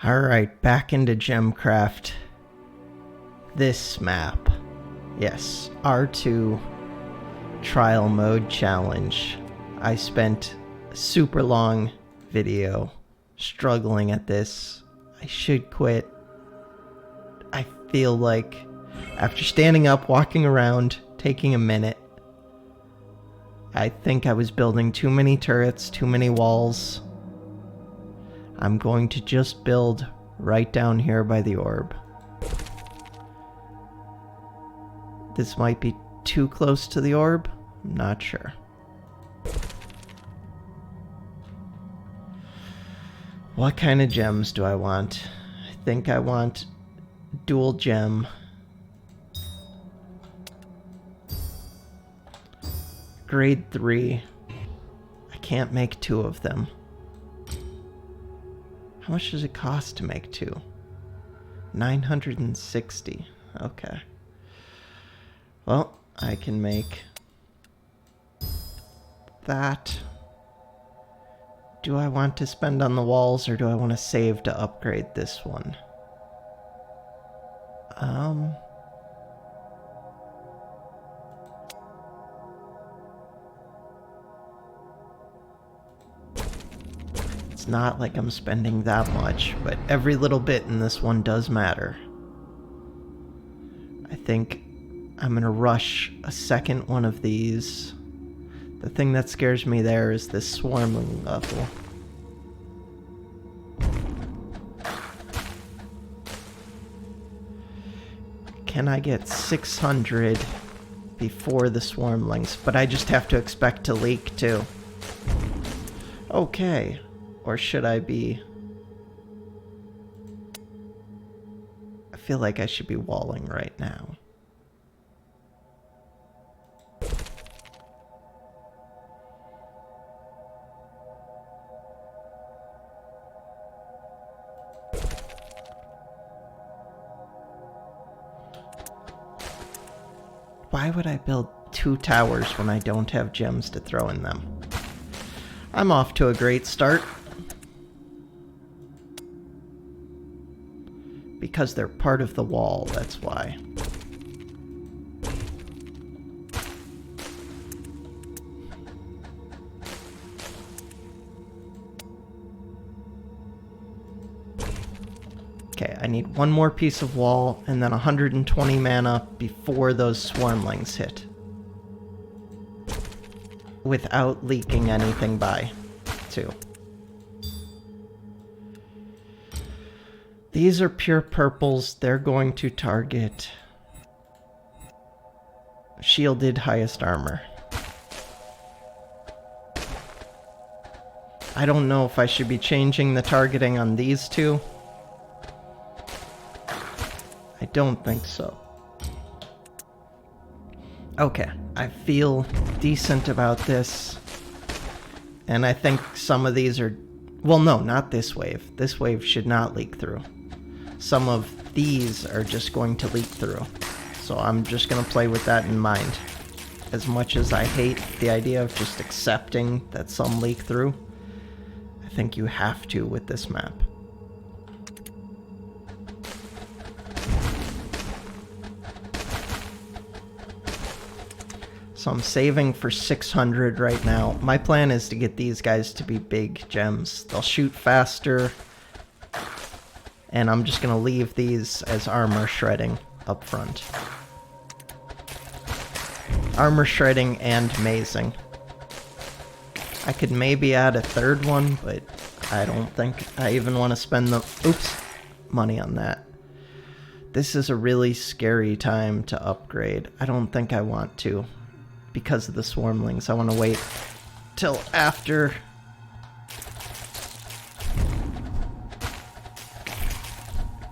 Alright, back into Gemcraft. This map. Yes, R2 Trial Mode Challenge. I spent a super long video struggling at this. I should quit. I feel like after standing up, walking around, taking a minute, I think I was building too many turrets, too many walls. I'm going to just build right down here by the orb. This might be too close to the orb. I'm not sure. What kind of gems do I want? I think I want dual gem. Grade 3. I can't make 2 of them. How much does it cost to make 2? 960. Okay. Well, I can make that. Do I want to spend on the walls or do I want to save to upgrade this one? It's not like I'm spending that much, but every little bit in this one does matter. I think I'm gonna rush a second one of these. The thing that scares me there is this swarming level. Can I get 600 before the swarmlings? But I just have to expect to leak too. Okay. Or should I be... I feel like I should be walling right now. Why would I build 2 towers when I don't have gems to throw in them? I'm off to a great start. Because they're part of the wall, that's why. Okay, I need one more piece of wall and then 120 mana before those swarmlings hit. Without leaking anything by, too. These are pure purples. They're going to target shielded highest armor. I don't know if I should be changing the targeting on these two. I don't think so. Okay, I feel decent about this. And I think some of these are... Well, no, not this wave. This wave should not leak through. Some of these are just going to leak through. So I'm just going to play with that in mind. As much as I hate the idea of just accepting that some leak through, I think you have to with this map. So I'm saving for 600 right now. My plan is to get these guys to be big gems. They'll shoot faster. And I'm just going to leave these as armor shredding up front. Armor shredding and mazing. I could maybe add a third one, but I don't think I even want to spend the money on that. This is a really scary time to upgrade. I don't think I want to. Because of the swarmlings, I want to wait till after.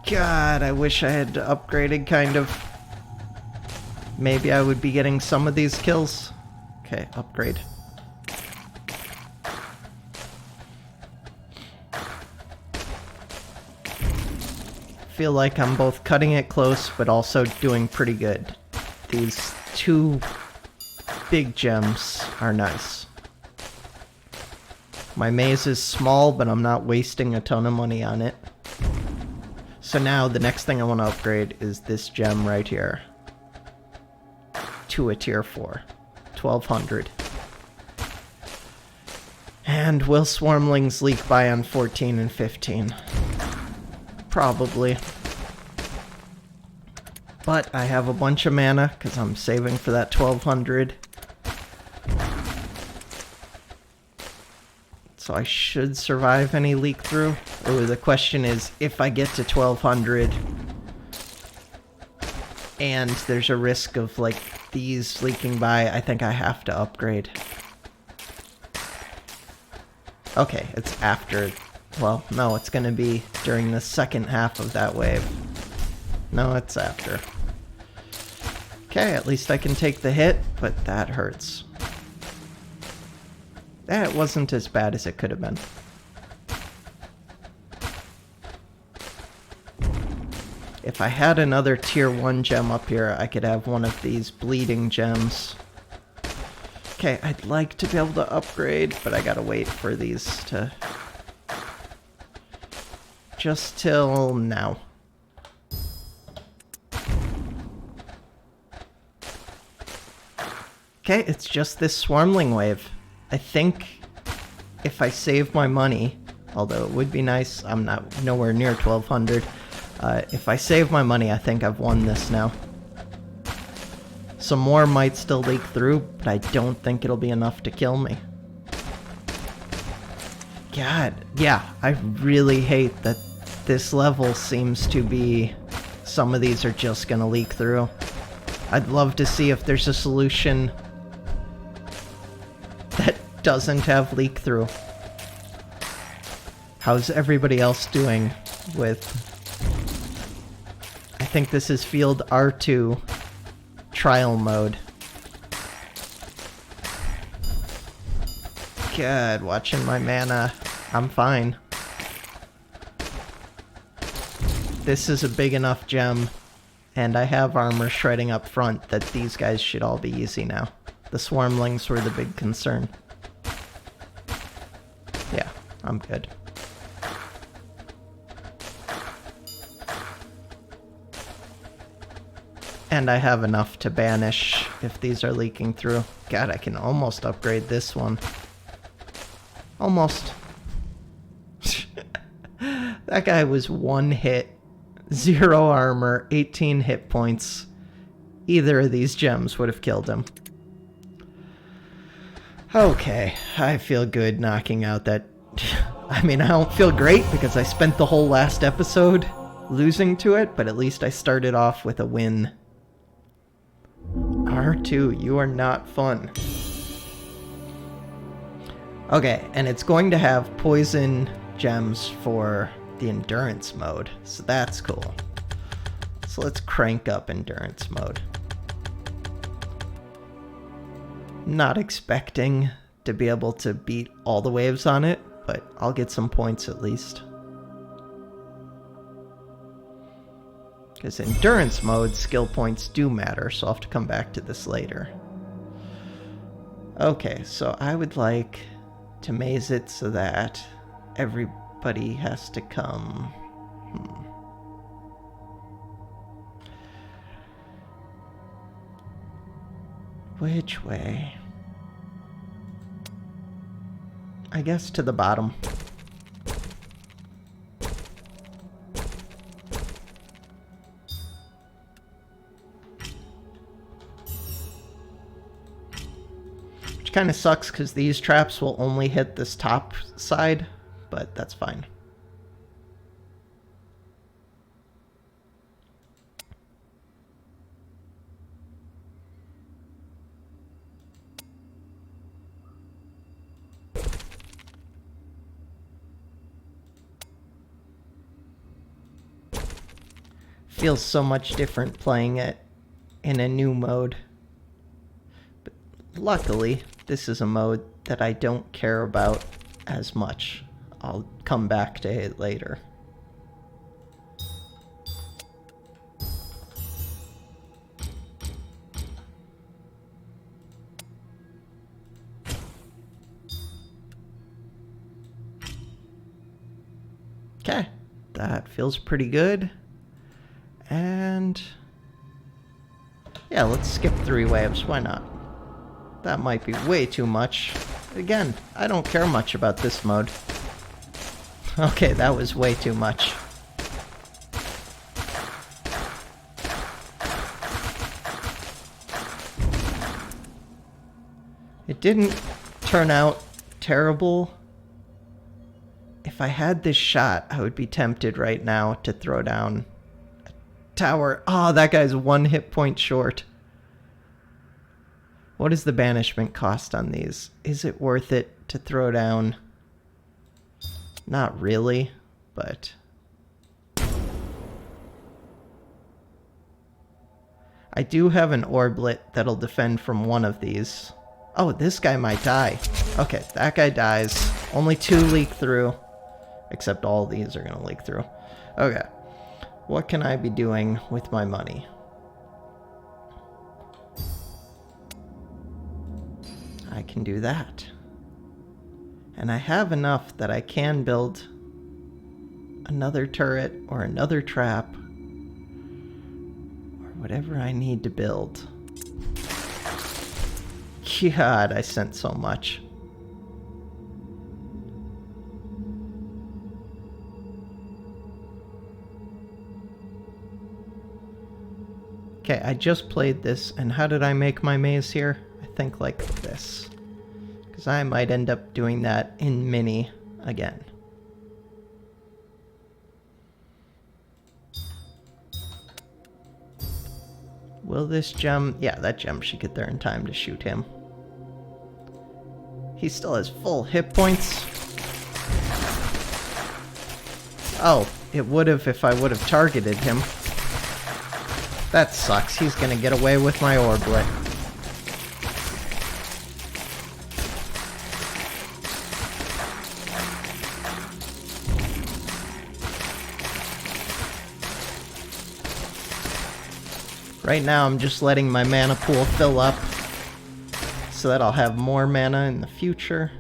God, I wish I had upgraded, kind of. Maybe I would be getting some of these kills. Okay, upgrade. Feel like I'm both cutting it close, but also doing pretty good. These 2 big gems are nice. My maze is small, but I'm not wasting a ton of money on it. So now the next thing I want to upgrade is this gem right here to a tier 4. 1200. And will swarmlings leak by on 14 and 15? Probably. But I have a bunch of mana because I'm saving for that 1200. So I should survive any leak through. Oh, the question is, if I get to 1200 and there's a risk of like these leaking by, I think I have to upgrade. Okay, it's after. Well, no, it's gonna be during the second half of that wave. No, it's after. Okay, at least I can take the hit, but that hurts. That wasn't as bad as it could have been. If I had another tier 1 gem up here, I could have one of these bleeding gems. Okay, I'd like to be able to upgrade, but I gotta wait for these to... just till now. Okay, it's just this swarmling wave. I think if I save my money, although it would be nice, I'm not nowhere near 1200. If I save my money, I think I've won this now. Some more might still leak through, but I don't think it'll be enough to kill me. God, yeah, I really hate that this level seems to be... some of these are just gonna leak through. I'd love to see if there's a solution that doesn't have leak through. How's everybody else doing with... I think this is field R2 trial mode. God, watching my mana. I'm fine. This is a big enough gem, and I have armor shredding up front that these guys should all be easy now. The swarmlings were the big concern. Yeah, I'm good. And I have enough to banish if these are leaking through. God, I can almost upgrade this one. Almost. That guy was 1 hit, 0 armor, 18 hit points. Either of these gems would have killed him. Okay, I feel good knocking out that... I mean, I don't feel great because I spent the whole last episode losing to it, but at least I started off with a win. R2, you are not fun. Okay, and it's going to have poison gems for the endurance mode, so that's cool. So let's crank up endurance mode. Not expecting to be able to beat all the waves on it, but I'll get some points at least. Because endurance mode, skill points do matter, so I'll have to come back to this later. Okay, so I would like to maze it so that everybody has to come... Which way? I guess to the bottom. Which kind of sucks because these traps will only hit this top side, but that's fine. Feels so much different playing it in a new mode. But luckily, this is a mode that I don't care about as much. I'll come back to it later. Okay, that feels pretty good. And yeah, let's skip 3 waves. Why not? That might be way too much. Again, I don't care much about this mode. Okay, that was way too much. It didn't turn out terrible. If I had this shot, I would be tempted right now to throw down a tower. Oh, that guy's 1 hit point short. What is the banishment cost on these? Is it worth it to throw down? Not really, but... I do have an orblet that'll defend from one of these. Oh, this guy might die. Okay, that guy dies. Only 2 leak through. Except all these are gonna leak through. Okay. What can I be doing with my money? I can do that. And I have enough that I can build another turret or another trap or whatever I need to build. God, I sent so much. Okay, I just played this, and how did I make my maze here? I think like this. Because I might end up doing that in Mini again. Will this gem... Yeah, that gem should get there in time to shoot him. He still has full hit points. Oh, it would have if I would have targeted him. That sucks. He's gonna get away with my orblet. Right now I'm just letting my mana pool fill up so that I'll have more mana in the future.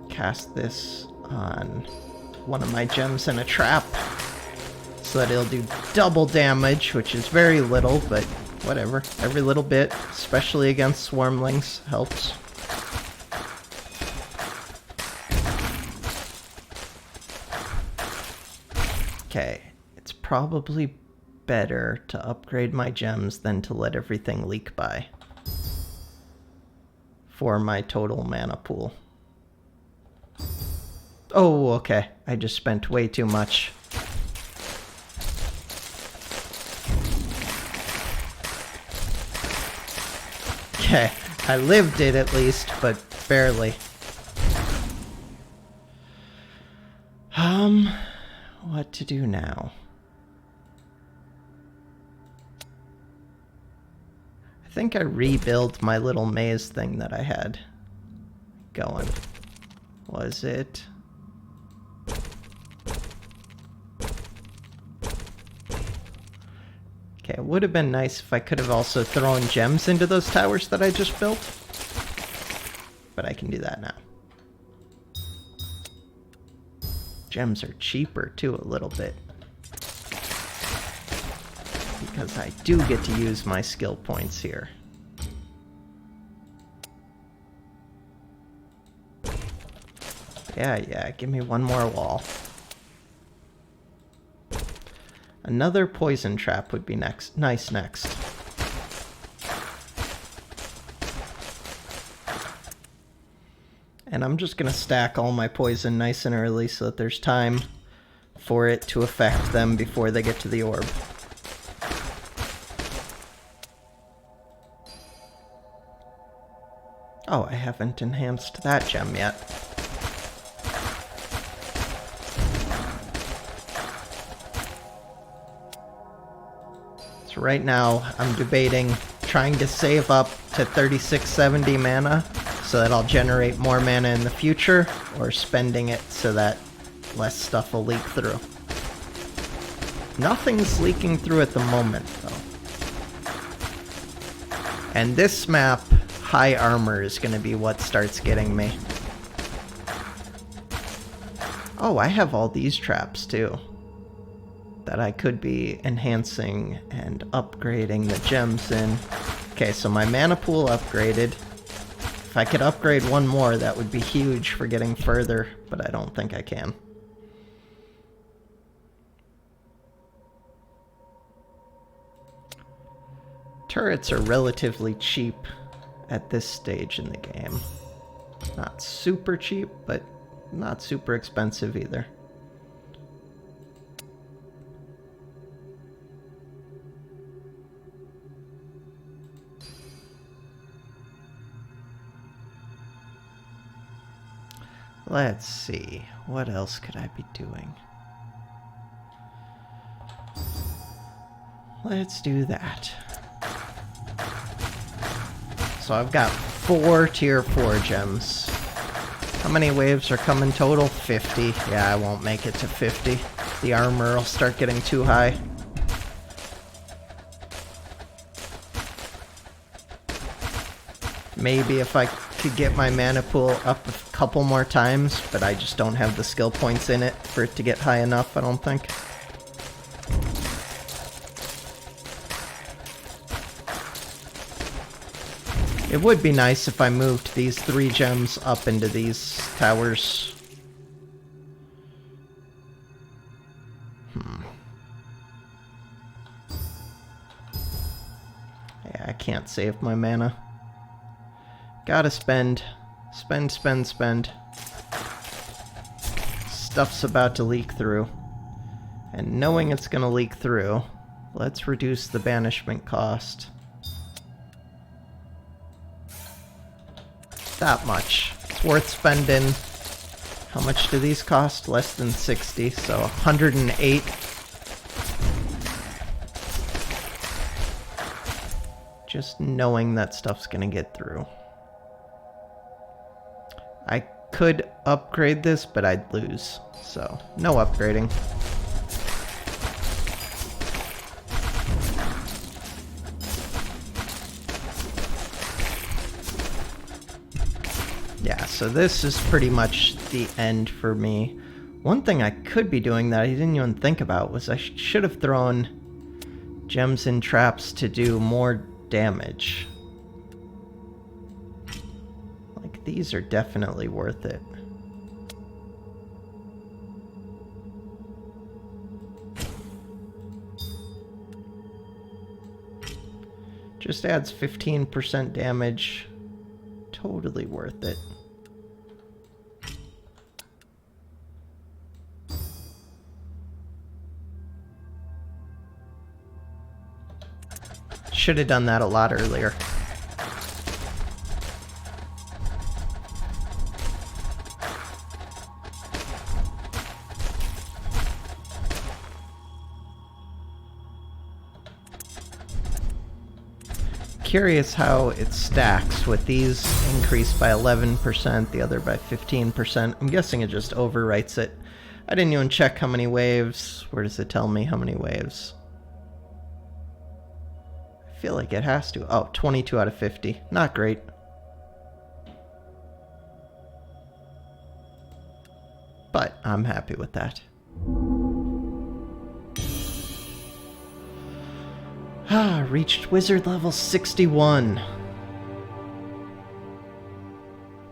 Cast this on one of my gems in a trap so that it'll do double damage, which is very little, but whatever. Every little bit, especially against swarmlings, helps. Okay, it's probably better to upgrade my gems than to let everything leak by for my total mana pool. Oh, okay. I just spent way too much. Okay, I lived it at least, but barely. What to do now? I think I rebuilt my little maze thing that I had going. Was it? Okay, it would have been nice if I could have also thrown gems into those towers that I just built. But I can do that now. Gems are cheaper too, a little bit. Because I do get to use my skill points here. Yeah, give me one more wall. Another poison trap would be nice next. And I'm just gonna stack all my poison nice and early so that there's time for it to affect them before they get to the orb. Oh, I haven't enhanced that gem yet. So right now, I'm debating trying to save up to 3670 mana so that I'll generate more mana in the future, or spending it so that less stuff will leak through. Nothing's leaking through at the moment, though. And this map, high armor is going to be what starts getting me. Oh, I have all these traps, too. that I could be enhancing and upgrading the gems in. Okay, so my mana pool upgraded. If I could upgrade one more, that would be huge for getting further, but I don't think I can. Turrets are relatively cheap at this stage in the game. Not super cheap, but not super expensive either. Let's see, what else could I be doing? Let's do that. So I've got 4 tier 4 gems. How many waves are coming total? 50. Yeah, I won't make it to 50. The armor will start getting too high. Maybe if I could get my mana pool up a couple more times, but I just don't have the skill points in it for it to get high enough, I don't think. It would be nice if I moved these 3 gems up into these towers. Yeah, I can't save my mana. Gotta spend. Spend, spend, spend. Stuff's about to leak through. And knowing it's gonna leak through, let's reduce the banishment cost. That much. It's worth spending. How much do these cost? Less than 60, so 108. Just knowing that stuff's gonna get through. I could upgrade this, but I'd lose, so no upgrading. Yeah, so this is pretty much the end for me. One thing I could be doing that I didn't even think about was I should have thrown gems and traps to do more damage. Like, these are definitely worth it. Just adds 15% damage. Totally worth it. Should have done that a lot earlier. Curious how it stacks with these increased by 11%, the other by 15%. I'm guessing it just overwrites it. I didn't even check how many waves. Where does it tell me how many waves? I feel like it has to. Oh, 22 out of 50. Not great. But I'm happy with that. Ah, reached wizard level 61.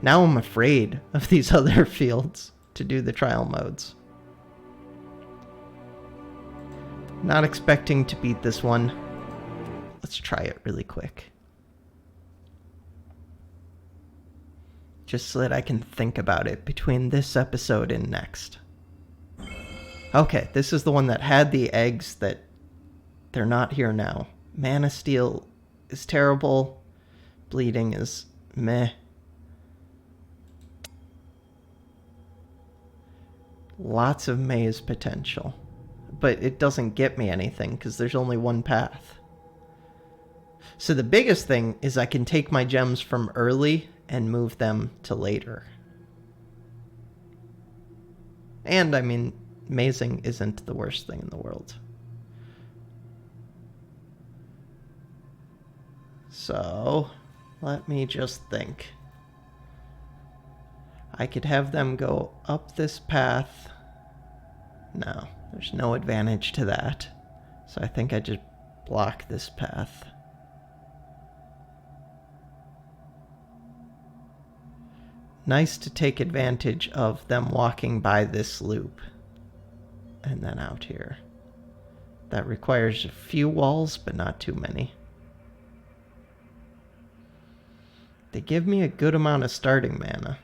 Now I'm afraid of these other fields to do the trial modes. Not expecting to beat this one. Let's try it really quick. Just so that I can think about it between this episode and next. Okay, this is the one that had the eggs that they're not here now. Mana Steal is terrible. Bleeding is meh. Lots of maze potential. But it doesn't get me anything because there's only one path. So the biggest thing is I can take my gems from early and move them to later. And I mean, mazing isn't the worst thing in the world. So, let me just think. I could have them go up this path. No, There's no advantage to that. So I think I just block this path. Nice to take advantage of them walking by this loop. And then out here. That requires a few walls, but not too many. They give me a good amount of starting mana.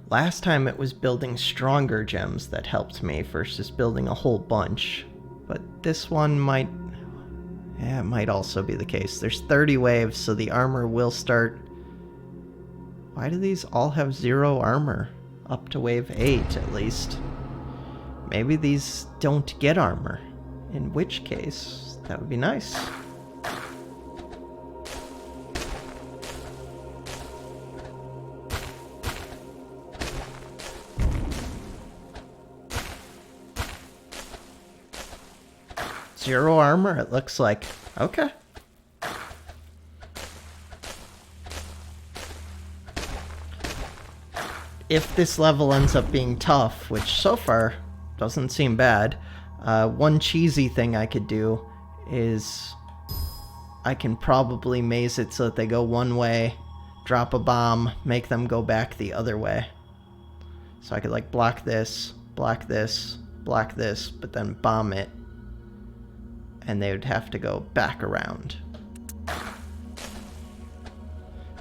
Last time it was building stronger gems that helped me versus building a whole bunch. But this one might... yeah, it might also be the case. There's 30 waves, so the armor will start... Why do these all have 0 armor? Up to wave 8, at least. Maybe these don't get armor. In which case, that would be nice. Zero armor, it looks like. Okay. If this level ends up being tough, which so far doesn't seem bad, one cheesy thing I could do is I can probably maze it so that they go one way, drop a bomb, make them go back the other way. So I could like block this, block this, block this, but then bomb it. And they would have to go back around.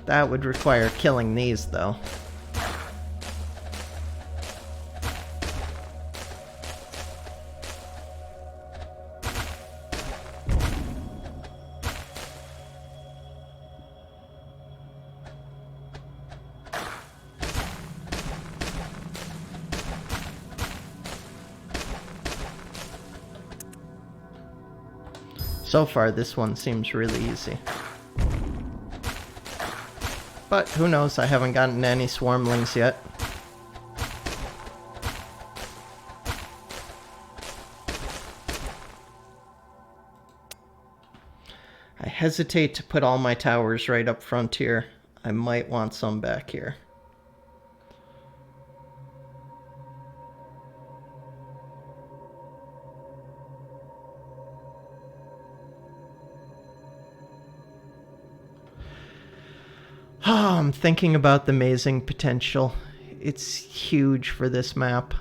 That would require killing these, though. So far, this one seems really easy. But who knows, I haven't gotten any swarmlings yet. I hesitate to put all my towers right up front here. I might want some back here. I'm thinking about the mazing potential. It's huge for this map.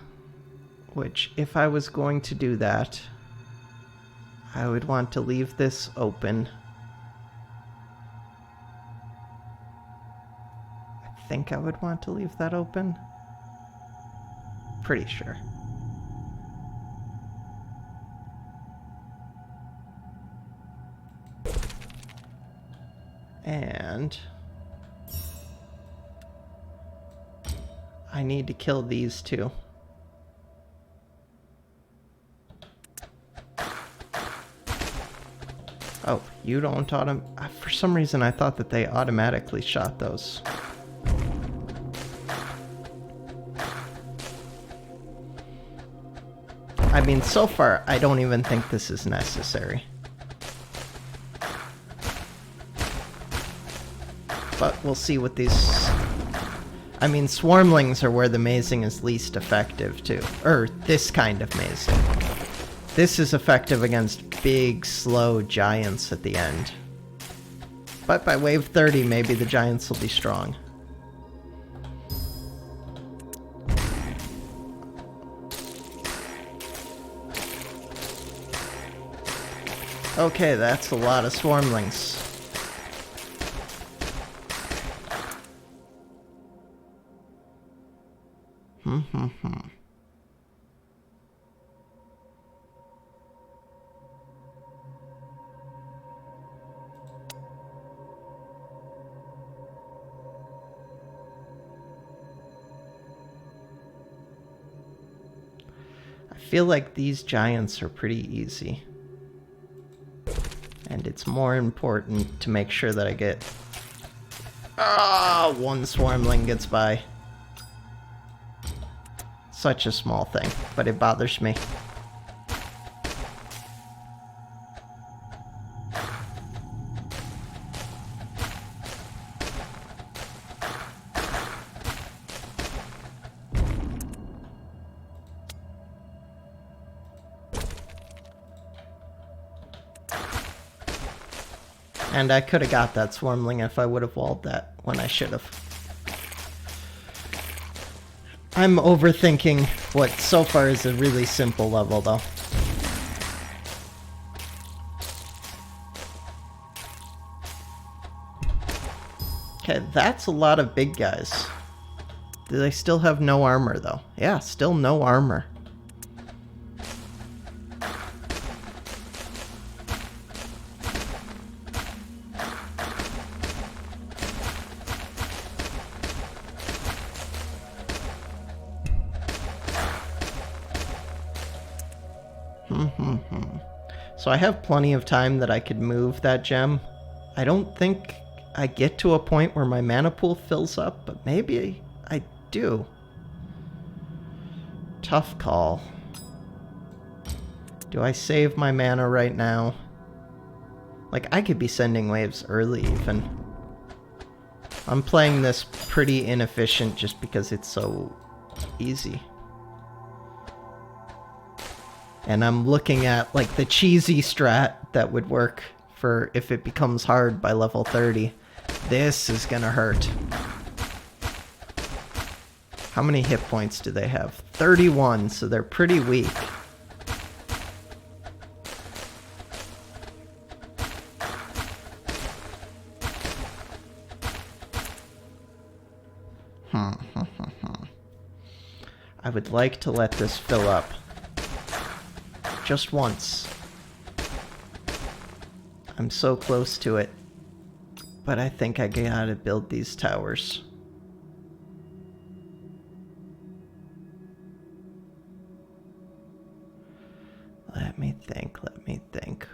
Which, if I was going to do that, I would want to leave this open. I think I would want to leave that open. Pretty sure. And I need to kill these two. Oh, you don't for some reason I thought that they automatically shot those. I mean, so far, I don't even think this is necessary. But we'll see what these... I mean, swarmlings are where the mazing is least effective, too. Or, this kind of mazing. This is effective against big, slow giants at the end. But by wave 30, maybe the giants will be strong. Okay, that's a lot of swarmlings. I feel like these giants are pretty easy. And it's more important to make sure that I get... Ah, one swarmling gets by. Such a small thing, but it bothers me. And I could have got that swarmling if I would have walled that when I should have. I'm overthinking what so far is a really simple level, though. Okay, that's a lot of big guys. Do they still have no armor, though? Yeah, still no armor. So I have plenty of time that I could move that gem. I don't think I get to a point where my mana pool fills up, but maybe I do. Tough call. Do I save my mana right now? Like, I could be sending waves early even. I'm playing this pretty inefficient just because it's so easy. And I'm looking at, like, the cheesy strat that would work for if it becomes hard by level 30. This is gonna hurt. How many hit points do they have? 31, so they're pretty weak. I would like to let this fill up. Just once. I'm so close to it. But I think I gotta build these towers. Let me think.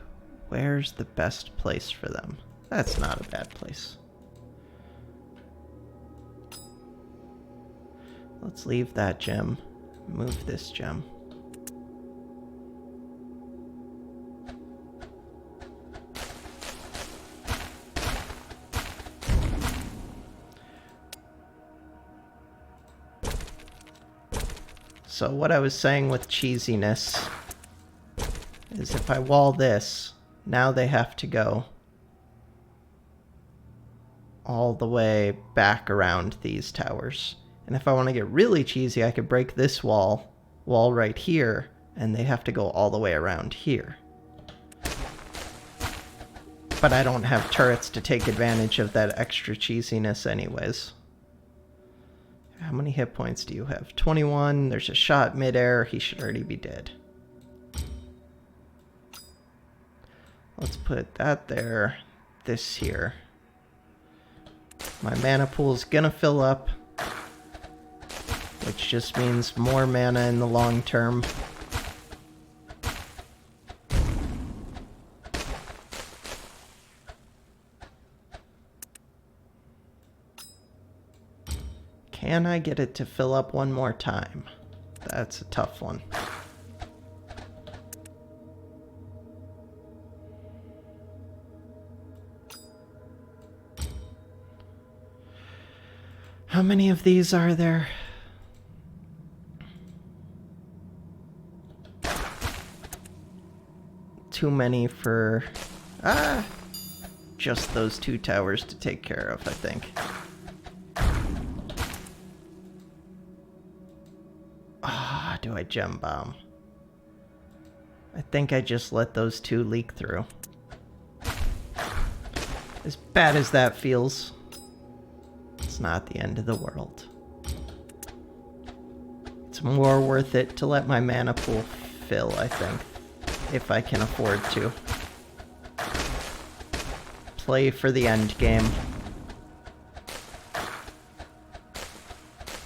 Where's the best place for them? That's not a bad place. Let's leave that gem. Move this gem. So what I was saying with cheesiness is if I wall this, now they have to go all the way back around these towers. And if I want to get really cheesy, I could break this wall right here, and they have to go all the way around here. But I don't have turrets to take advantage of that extra cheesiness anyways. How many hit points do you have? 21. There's a shot midair. He should already be dead. Let's put that there. This here. My mana pool is gonna fill up, which just means more mana in the long term. Can I get it to fill up one more time? That's a tough one. How many of these are there? Too many for... just those two towers to take care of, I think. Do I gem bomb? I think I just let those two leak through. As bad as that feels, it's not the end of the world. It's more worth it to let my mana pool fill, I think, if I can afford to. Play for the end game.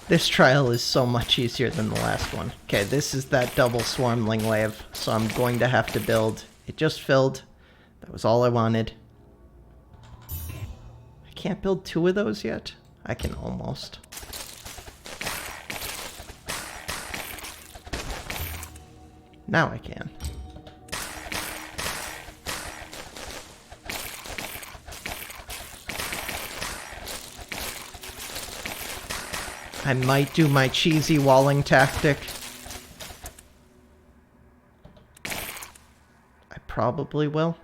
This trial is so much easier than the last one. Okay, this is that double swarmling wave, so I'm going to have to build. It just filled. That was all I wanted. I can't build 2 of those yet? I can almost. Now I can. I might do my cheesy walling tactic. I probably will.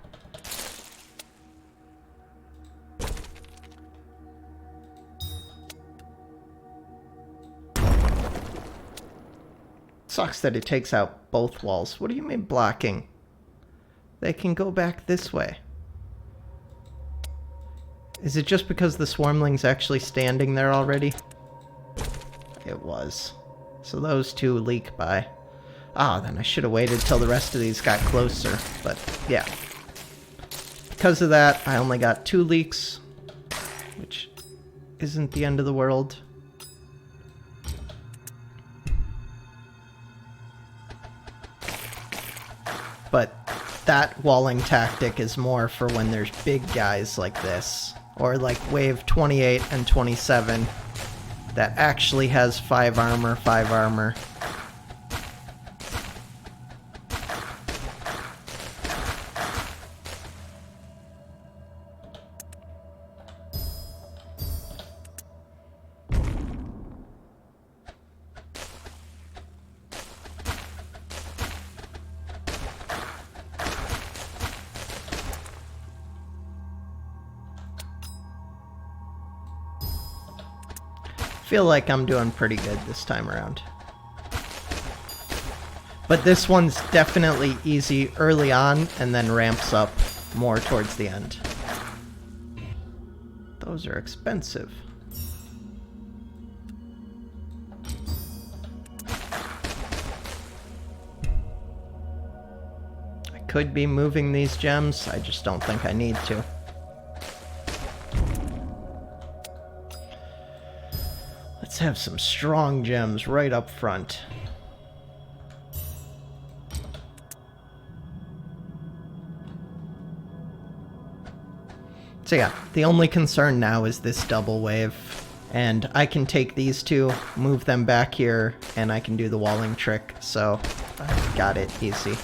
Sucks that it takes out both walls. What do you mean blocking? They can go back this way. Is it just because the swarmling's actually standing there already? It was. So those 2 leak by. Ah, then I should have waited till the rest of these got closer. But, yeah. Because of that, I only got 2 leaks. Which isn't the end of the world. But that walling tactic is more for when there's big guys like this. Or like wave 28 and 27. That actually has 5 armor, 5 armor. Feel like I'm doing pretty good this time around. But this one's definitely easy early on and then ramps up more towards the end. Those are expensive. I could be moving these gems, I just don't think I need to. Let's have some strong gems right up front. So yeah, the only concern now is this double wave. And I can take these 2, move them back here, and I can do the walling trick. So I got it easy.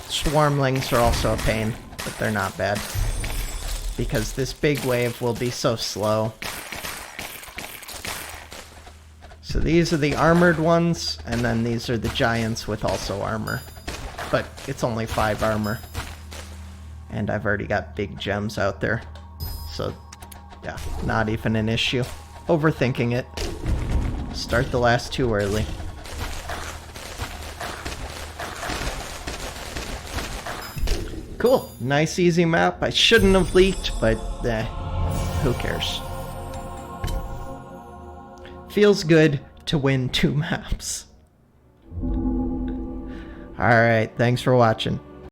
Swarmlings are also a pain, but they're not bad. Because this big wave will be so slow. So these are the armored ones, and then these are the giants with also armor. But it's only 5 armor. And I've already got big gems out there. So, yeah, not even an issue. Overthinking it. Start the last 2 early. Cool. Nice, easy map. I shouldn't have leaked, but who cares? Feels good to win 2 maps. Alright, thanks for watching.